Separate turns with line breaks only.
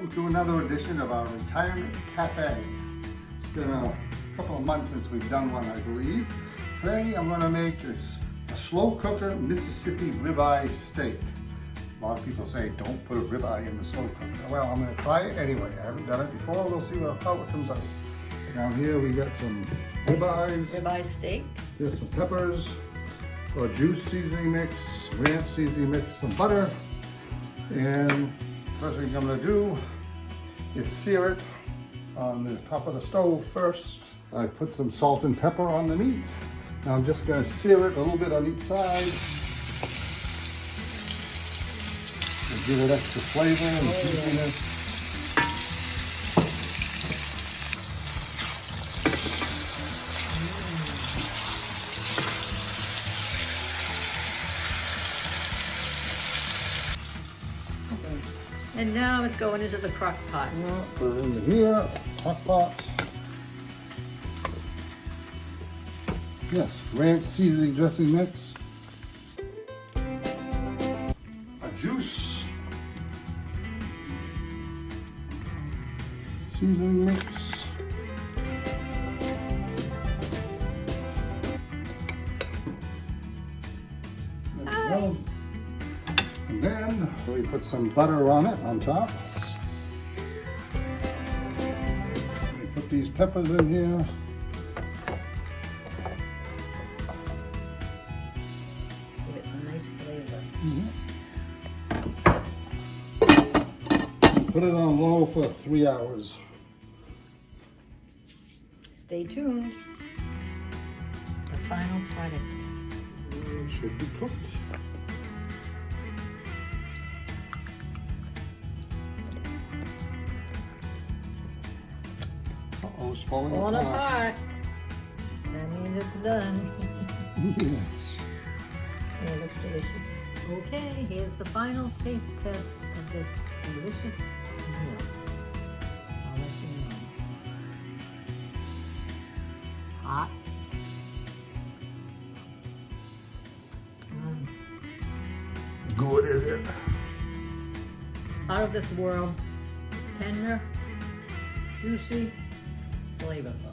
welcome to another edition of our Retirement Cafe. It's been a couple of months since we've done one, I believe. Today I'm going to make a slow cooker Mississippi ribeye steak. A lot of people say don't put a ribeye in the slow cooker. Well, I'm going to try it anyway. I haven't done it before. We'll see how it comes out. Down here we got some ribeyes.
Ribeye steak.
Here's some peppers, a juice seasoning mix, ranch seasoning mix, some butter. And first thing I'm going to do is sear it on the top of the stove first. I put some salt and pepper on the meat. Now I'm just going to sear it a little bit on each side and give it extra flavor and juiciness.
And now it's going into the crock pot.
Put it into here, crock pot. Yes, ranch seasoning dressing mix. A juice. Seasoning mix. There we go. And then we put some butter on it on top. We put these peppers in here.
Give it some nice flavor.
Put it on low for 3 hours.
Stay tuned. The final product.
It should be cooked. Uh-oh, it's falling apart.
That means it's done.
Yes.
It looks delicious. Okay, here's the final taste test of this delicious meal. I'll let you know. Hot.
Good, is it?
Out of this world. Tender, juicy, flavorful.